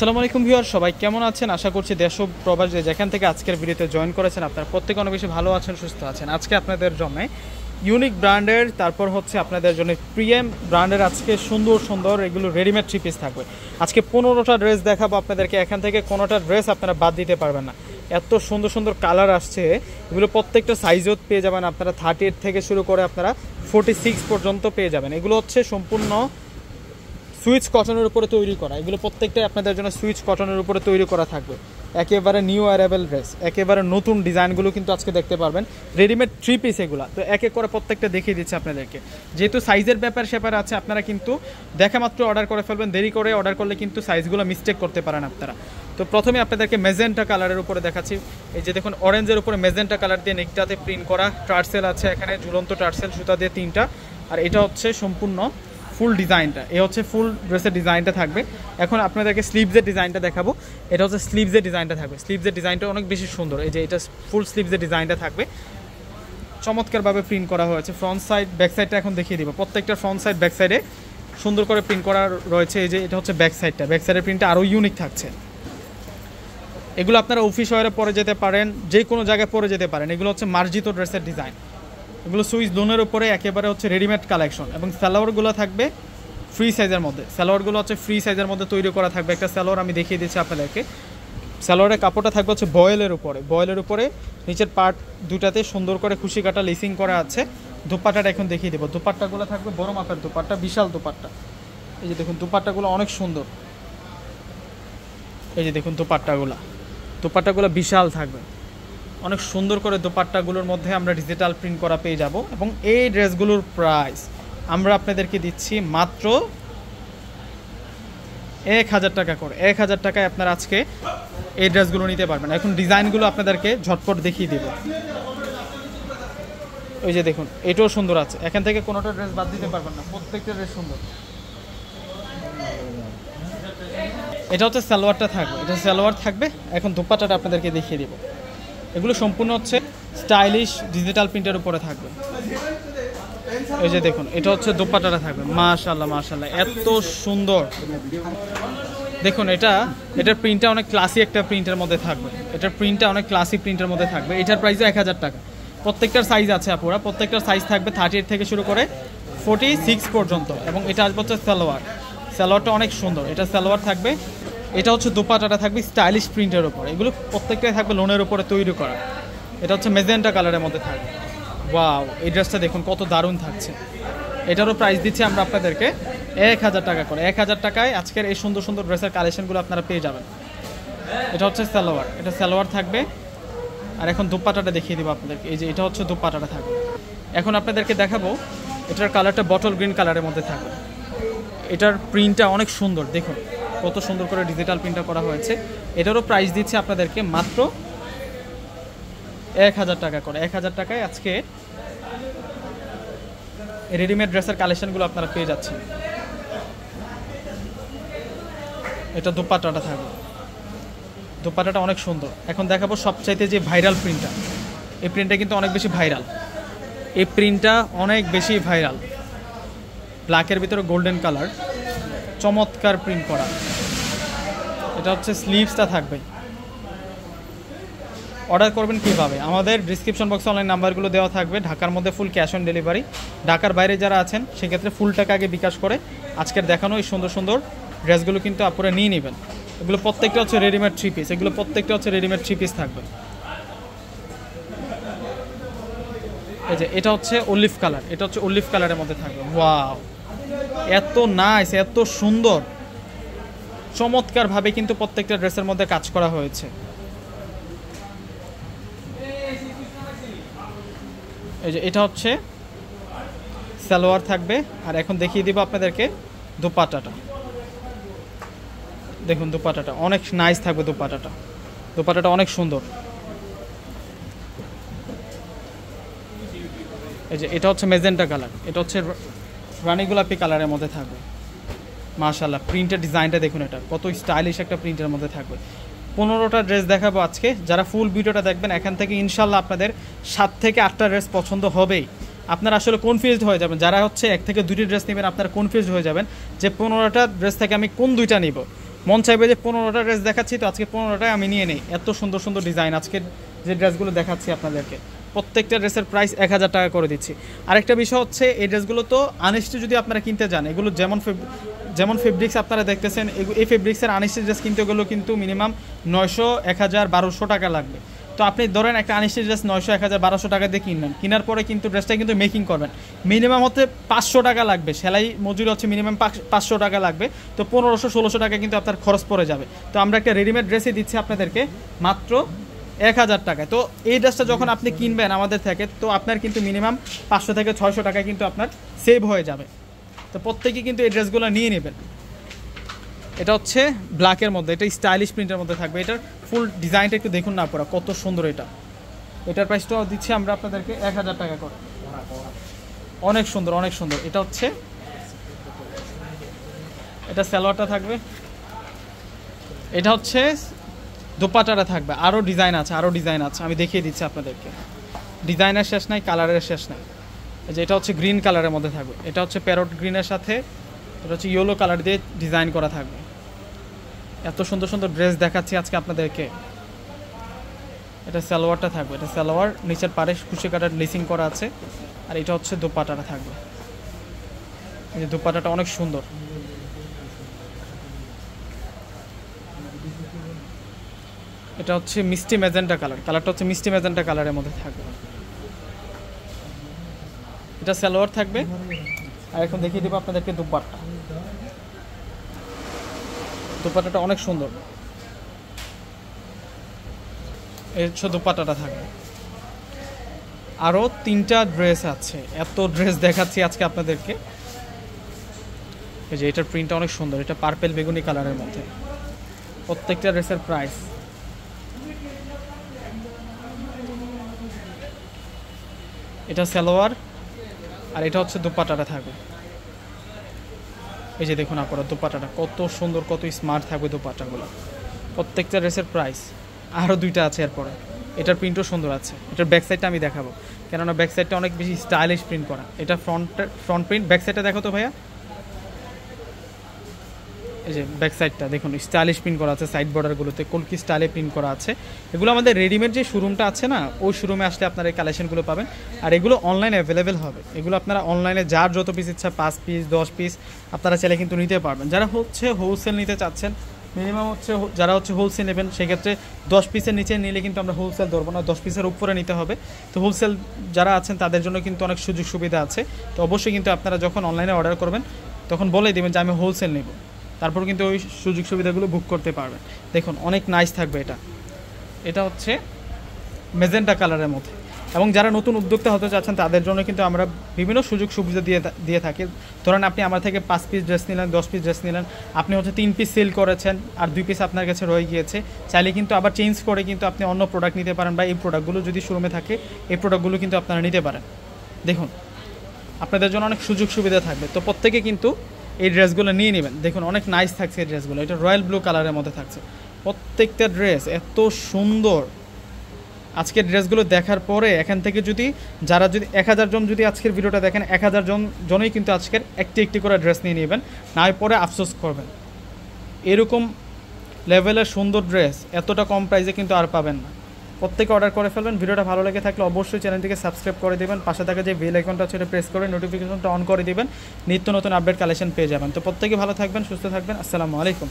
আসসালামু আলাইকুম ভিউয়ার, সবাই কেমন আছেন? আশা করছি দেশ ও প্রবাস যেখান থেকে আজকের ভিডিওতে জয়েন করেছেন আপনারা প্রত্যেকে অনেক বেশি ভালো আছেন, সুস্থ আছেন। আজকে আপনাদের জন্য ইউনিক ব্র্যান্ডের, তারপর হচ্ছে আপনাদের জন্য প্রিমিয়াম ব্র্যান্ডের আজকে সুন্দর সুন্দর এগুলো রেডিমেড থ্রি পিস থাকবে। আজকে 15টা ড্রেস দেখাবো আপনাদেরকে, এখান থেকে কোনোটা ড্রেস আপনারা বাদ দিতে পারবেন না। এত সুন্দর সুন্দর কালার আসছে, এগুলো প্রত্যেকটা সাইজও পেয়ে যাবেন আপনারা। 38 থেকে শুরু করে আপনারা 46 পর্যন্ত পেয়ে যাবেন। এগুলো হচ্ছে সম্পূর্ণ সুইচ কটনের উপরে তৈরি করা, এগুলো প্রত্যেকটাই আপনাদের জন্য সুইচ কটনের উপরে তৈরি করা থাকবে। একেবারে নিউ অ্যারাইভেল ড্রেস, একেবারে নতুন ডিজাইনগুলো কিন্তু আজকে দেখতে পারবেন। রেডিমেড থ্রি পিস এগুলো তো এক এক করে প্রত্যেকটা দেখিয়ে দিচ্ছে আপনাদেরকে। যেহেতু সাইজের ব্যাপার স্যাপার আছে, আপনারা কিন্তু দেখা মাত্র অর্ডার করে ফেলবেন। দেরি করে অর্ডার করলে কিন্তু সাইজগুলো মিস্টেক করতে পারেন আপনারা। তো প্রথমে আপনাদেরকে মেজেন্টা কালারের উপরে দেখাচ্ছি। এই যে দেখুন, অরেঞ্জের উপরে মেজেন্টা কালার দিয়ে নেকটাতে প্রিন্ট করা টার্সেল আছে, এখানে ঝুলন্ত টার্সেল সুতা দিয়ে 3টা। আর এটা হচ্ছে সম্পূর্ণ ফুল ডিজাইনটা, এই হচ্ছে ফুল ড্রেসের ডিজাইনটা থাকবে। এখন আপনাদেরকে স্লিভসের ডিজাইনটা দেখাবো। এটা হচ্ছে স্লিভসের ডিজাইনটা থাকবে। স্লিভসের ডিজাইনটা অনেক বেশি সুন্দর। এই যে এটা ফুল স্লিভসের ডিজাইনটা থাকবে, চমৎকারভাবে প্রিন্ট করা হয়েছে। ফ্রন্ট সাইড ব্যাক সাইডটা এখন দেখিয়ে দিব। প্রত্যেকটা ফ্রন্ট সাইড ব্যাক সাইডে সুন্দর করে প্রিন্ট করা রয়েছে। এই যে এটা হচ্ছে ব্যাক সাইডটা, ব্যাক সাইডের প্রিন্টটা আরও ইউনিক থাকছে। এগুলো আপনারা অফিস ওয়্যারে পরে যেতে পারেন, যে কোনো জায়গায় পরে যেতে পারেন। এগুলো হচ্ছে মার্জিত ড্রেসের ডিজাইন, এগুলো সুইচ লোনের উপরে একেবারে হচ্ছে রেডিমেড কালেকশন। এবং সালোয়ারগুলো থাকবে ফ্রি সাইজের মধ্যে। সালোয়ারগুলো হচ্ছে ফ্রি সাইজের মধ্যে তৈরি করা থাকবে। একটা সালোয়ার আমি দেখিয়ে দিচ্ছি আপনাদেরকে। সালোয়ারের কাপড়টা থাকবে হচ্ছে বয়েলের উপরে, বয়েলের উপরে নিচের পার্ট দুটাতে সুন্দর করে খুশি কাটা লেসিং করা আছে। দুপাট্টাটা এখন দেখিয়ে দেবো। দুপাট্টাগুলো থাকবে বড় মাপের দুপাট্টা, বিশাল দুপাট্টা। এই যে দেখুন দুপাট্টাগুলো অনেক সুন্দর। এই যে দেখুন দুপাট্টাগুলো বিশাল থাকবে, অনেক সুন্দর করে। দোপাট্টাগুলোর মধ্যে আমরা ডিজিটাল প্রিন্ট করা পেয়ে যাব। এবং এই ড্রেসগুলোর প্রাইস আমরা আপনাদেরকে দিচ্ছি মাত্র 1000 টাকা করে। 1000 টাকায় আপনারা আজকে এই ড্রেসগুলো নিতে পারবেন। এখন ডিজাইনগুলো আপনাদেরকে ঝটপট দেখিয়ে দেব। ওই যে দেখুন, এটাও সুন্দর আছে। এখান থেকে কোনোটা ড্রেস বাদ দিতে পারবেন না, প্রত্যেকটা ড্রেস সুন্দর। এটা হচ্ছে সালোয়ারটা থাকবে, এটা সালোয়ার থাকবে। এখন দোপাট্টাটা আপনাদেরকে দেখিয়ে দেব। এগুলো সম্পূর্ণ হচ্ছে স্টাইলিশ ডিজিটাল প্রিন্টের উপরে থাকবে। এই যে দেখুন, এটা হচ্ছে দোপাট্টাটা থাকবে। মাশাআল্লাহ মাশাআল্লাহ, এত সুন্দর। দেখুন এটার প্রিন্টটা অনেক ক্লাসি একটা প্রিন্টের মধ্যে থাকবে। এটার প্রিন্টটা অনেক ক্লাসি প্রিন্টের মধ্যে থাকবে। এটার প্রাইসও 1000 টাকা। প্রত্যেকটার সাইজ আছে আপুরা, প্রত্যেকটার সাইজ থাকবে 38 থেকে শুরু করে 46 পর্যন্ত। এবং এটা আসবে হচ্ছে সালোয়ারটা অনেক সুন্দর। এটা সালোয়ার থাকবে। এটা হচ্ছে দোপাট্টাটা থাকবে স্টাইলিশ প্রিন্টের উপরে। এগুলো প্রত্যেকটাই থাকবে লোনের উপরে তৈরি করা। এটা হচ্ছে মেজেন্টা কালারের মধ্যে থাকবে। ওয়াও, এই ড্রেসটা দেখুন কত দারুণ থাকছে। এটারও প্রাইস দিচ্ছি আমরা আপনাদেরকে 1000 টাকা করে। 1000 টাকায় আজকের এই সুন্দর সুন্দর ড্রেসের কালেকশনগুলো আপনারা পেয়ে যাবেন। এটা হচ্ছে সালোয়ার, এটা সালোয়ার থাকবে। আর এখন দোপাট্টাটা দেখিয়ে দিব আপনাদেরকে। এই যে এটা হচ্ছে দোপাট্টাটা থাকবে। এখন আপনাদেরকে দেখাবো এটার কালারটা বটল গ্রিন কালারের মধ্যে থাকবে। এটার প্রিন্টটা অনেক সুন্দর, দেখুন কত সুন্দর করে ডিজিটাল প্রিন্টটা করা হয়েছে। এটারও প্রাইস দিচ্ছে আপনাদেরকে মাত্র 1000 টাকা করে। 1000 টাকায় আজকে রেডিমেড ড্রেসের কালেকশনগুলো আপনারা পেয়ে যাচ্ছেন। এটা দোপাট্টাটা থাকবে, দোপাট্টাটা অনেক সুন্দর। এখন দেখাবো সবচাইতে যে ভাইরাল প্রিন্টটা। এই প্রিন্টটা কিন্তু অনেক বেশি ভাইরাল। এই প্রিন্টটা অনেক বেশি ভাইরাল। ব্ল্যাকের ভিতরে গোল্ডেন কালার, চমৎকার প্রিন্ট করা। এটা হচ্ছে স্লিভসটা থাকবে। অর্ডার করবেন কীভাবে? আমাদের ডিসক্রিপশন বক্সে অনলাইন নাম্বারগুলো দেওয়া থাকবে। ঢাকার মধ্যে ফুল ক্যাশ অন ডেলিভারি। ঢাকার বাইরে যারা আছেন সেক্ষেত্রে ফুল টাকা আগে বিকাশ করে আজকের দেখানো এই সুন্দর সুন্দর ড্রেসগুলো কিন্তু আপনারা নিয়ে নেবেন। এগুলো প্রত্যেকটা হচ্ছে রেডিমেড থ্রি পিস। এগুলো প্রত্যেকটা হচ্ছে রেডিমেড থ্রি পিস থাকবে। এই যে এটা হচ্ছে অলিভ কালার, এটা হচ্ছে অলিভ কালারের মধ্যে থাকবে। ওয়াও, এত নাইস, এত সুন্দর, চমৎকারভাবে কিন্তু প্রত্যেকটা ড্রেসের মধ্যে কাজ করা হয়েছে। এই যে এটা হচ্ছে সালোয়ার থাকবে। আর এখন দেখিয়ে দিব আপনাদেরকে দোপাট্টাটা। দেখুন দোপাট্টাটা অনেক নাইস থাকবে। দোপাট্টাটা অনেক সুন্দর। এই যে এটা হচ্ছে মেজেন্টা কালার, এটা হচ্ছে রানী গোলাপি কালারের মধ্যে থাকবে। মাশাআল্লাহ, প্রিন্টের ডিজাইনটা দেখুন, এটা কত স্টাইলিশ একটা প্রিন্টের মধ্যে থাকবে। 15টা ড্রেস দেখাবো আজকে। যারা ফুল ভিডিওটা দেখবেন এখান থেকে ইনশাল্লাহ আপনাদের 7 থেকে 8টা ড্রেস পছন্দ হবেই। আপনারা আসলে কনফিউজড হয়ে যাবেন। যারা হচ্ছে 1 থেকে 2টি ড্রেস নেবেন আপনারা কনফিউজড হয়ে যাবেন যে 15টা ড্রেস থেকে আমি কোন 2টা নিব। মন চাইবে যে 15টা ড্রেস দেখাচ্ছি, তো আজকে 15টাই আমি নিয়ে নিই। এত সুন্দর সুন্দর ডিজাইন আজকের যে ড্রেসগুলো দেখাচ্ছি আপনাদেরকে, প্রত্যেকটা ড্রেসের প্রাইস 1000 টাকা করে দিচ্ছি। আরেকটা বিষয় হচ্ছে এই ড্রেসগুলো তো আনস্টি যদি আপনারা কিনতে যান, এগুলো যেমন ফেব্রিক্স আপনারা দেখতেছেন, এই ফেব্রিক্সের আনস্টি ড্রেস কিনতে গেলেও কিন্তু মিনিমাম 900, 1000, 1200 টাকা লাগবে। তো আপনি ধরেন একটা আনস্টি ড্রেস 900, 1000, 1200 টাকা দিয়ে কিনবেন, কেনার পরে কিন্তু ড্রেসটা কিন্তু মেকিং করবেন, মিনিমাম হচ্ছে 500 টাকা লাগবে, সেলাই মজুরি হচ্ছে মিনিমাম 500 টাকা লাগবে। তো 1500, 1600 টাকা কিন্তু আপনার খরচ পড়ে যাবে। তো আমরা একটা রেডিমেড ড্রেসই দিচ্ছি আপনাদেরকে মাত্র 1000 টাকায়। তো এই ড্রেসটা যখন আপনি কিনবেন আমাদের থেকে, তো আপনার কিন্তু মিনিমাম 500 থেকে 600 টাকা কিন্তু আপনার সেভ হয়ে যাবে। তো প্রত্যেকেই কিন্তু এই ড্রেসগুলো নিয়ে নেবেন। এটা হচ্ছে ব্ল্যাকের মধ্যে, এটা স্টাইলিশ প্রিন্টের মধ্যে থাকবে। এটার ফুল ডিজাইনটা একটু দেখুন না আপনারা, কত সুন্দর এটা। এটার প্রাইসটাও দিচ্ছি আমরা আপনাদেরকে 1000 টাকা করে। অনেক সুন্দর, অনেক সুন্দর। এটা হচ্ছে, এটা সালোয়ারটা থাকবে, এটা হচ্ছে দোপাট্টাটা থাকবে। আরও ডিজাইন আছে, আরও ডিজাইন আছে, আমি দেখিয়ে দিচ্ছি আপনাদেরকে। ডিজাইনের শেষ নাই, কালারের শেষ নাই। এই যে এটা হচ্ছে গ্রিন কালারের মধ্যে থাকবে, এটা হচ্ছে প্যারট গ্রিনের সাথে এটা হচ্ছে ইয়েলো কালার দিয়ে ডিজাইন করা থাকবে। এত সুন্দর সুন্দর ড্রেস দেখাচ্ছি আজকে আপনাদেরকে। এটা সালোয়ারটা থাকবে, এটা সালোয়ার, নিচের পাড়ে কুশি কাটার লেসিং করা আছে। আর এটা হচ্ছে দোপাট্টাটা থাকবে। এই যে দোপাট্টাটা অনেক সুন্দর। এটা হচ্ছে মিষ্টি ম্যাজেন্টা কালার, কালারটা হচ্ছে মিষ্টি ম্যাজেন্টা কালারের মধ্যে থাকবে। এটা সালোয়ার থাকবে। আর এখন দেখিয়ে দেবো আপনাদেরকে দোপাট্টা। দোপাট্টাটা অনেক সুন্দর। এই হচ্ছে দোপাট্টাটা থাকবে। আরও 3টা ড্রেস আছে, এত ড্রেস দেখাচ্ছি আজকে আপনাদেরকে। এই যে এটার প্রিন্টটা অনেক সুন্দর, এটা পার্পেল বেগুনি কালারের মধ্যে। প্রত্যেকটা ড্রেসের প্রাইস, এটা সালোয়ার আর এটা হচ্ছে দোপাট্টাটা থাকবে। এই যে দেখুন আপনারা দোপাট্টাটা কত সুন্দর, কত স্মার্ট থাকবে দোপাট্টাগুলো। প্রত্যেকটা ড্রেসের প্রাইস। আরও 2টা আছে এরপরে, এটার প্রিন্টও সুন্দর আছে। এটার ব্যাক সাইডটা আমি দেখাবো, কেননা ব্যাক সাইডটা অনেক বেশি স্টাইলিশ প্রিন্ট করা। এটা ফ্রন্ট প্রিন্ট, ব্যাক সাইডটা দেখো তো ভাইয়া। এই যে ব্যাক সাইডটা দেখুন স্টাইলিশ প্রিন্ট করা আছে, সাইড বর্ডারগুলোতে কলকি স্টাইলে প্রিন্ট করা আছে। এগুলো আমাদের রেডিমেড যে শোরুমটা আছে না, ওই শোরুমে আসলে আপনারা এই কালেকশনগুলো পাবেন। আর এগুলো অনলাইনে অ্যাভেলেবেল হবে। এগুলো আপনারা অনলাইনে যার যত পিস ইচ্ছা, 5 পিস 10 পিস আপনারা চাইলে কিন্তু নিতে পারবেন। যারা হচ্ছে হোলসেল নিতে চাচ্ছেন, মিনিমাম হচ্ছে যারা হচ্ছে হোলসেল নেবেন, সেক্ষেত্রে 10 পিসের নিচে নিলে কিন্তু আমরা হোলসেল ধরবো না, 10 পিসের উপরে নিতে হবে। তো হোলসেল যারা আছেন তাদের জন্য কিন্তু অনেক সুযোগ সুবিধা আছে। তো অবশ্যই কিন্তু আপনারা যখন অনলাইনে অর্ডার করবেন তখন বলে দেবেন যে আমি হোলসেল নেব, তারপর কিন্তু ওই সুযোগ সুবিধাগুলো বুক করতে পারবেন। দেখুন অনেক নাইস থাকবে এটা। এটা হচ্ছে মেজেন্টা কালারের মধ্যে। এবং যারা নতুন উদ্যোক্তা হতে চাচ্ছেন তাদের জন্য কিন্তু আমরা বিভিন্ন সুযোগ সুবিধা দিয়ে থাকি। ধরেন আপনি আমার থেকে 5 পিস ড্রেস নিলেন, 10 পিস ড্রেস নিলেন, আপনি হচ্ছে 3 পিস সেল করেছেন আর 2 পিস আপনার কাছে রয়ে গিয়েছে, চাইলে কিন্তু আবার চেঞ্জ করে কিন্তু আপনি অন্য প্রোডাক্ট নিতে পারেন, বা এই প্রোডাক্টগুলো যদি শোরুমে থাকে এই প্রোডাক্টগুলো কিন্তু আপনারা নিতে পারেন। দেখুন আপনাদের জন্য অনেক সুযোগ সুবিধা থাকবে। তো প্রত্যেকে কিন্তু এই ড্রেসগুলো নিয়ে নেবেন। দেখুন অনেক নাইস থাকছে এই ড্রেসগুলো। এটা রয়্যাল ব্লু কালারের মধ্যে থাকছে। প্রত্যেকটা ড্রেস এত সুন্দর। আজকের ড্রেসগুলো দেখার পরে এখান থেকে যদি 1000 জন যদি আজকের ভিডিওটা দেখেন, 1000 জনই কিন্তু আজকের একটি করে ড্রেস নিয়ে নেবেন, না পরে আফসোস করবেন। এরকম লেভেলের সুন্দর ড্রেস এতটা কম প্রাইসে কিন্তু আর পাবেন না। প্রত্যেকে অর্ডার করে ফেলবেন। ভিডিওটা ভালো লেগে থাকলে অবশ্যই চ্যানেলটিকে সাবস্ক্রাইব করে দেবেন, পাশে থাকা যে বেল আইকনটা আছে এটা প্রেস করে নোটিফিকেশনটা অন করে দিবেন, নিত্য নতুন আপডেট কালেকশন পেয়ে যাবেন। তো প্রত্যেকে ভালো থাকবেন, সুস্থ থাকবেন। আসসালামু আলাইকুম।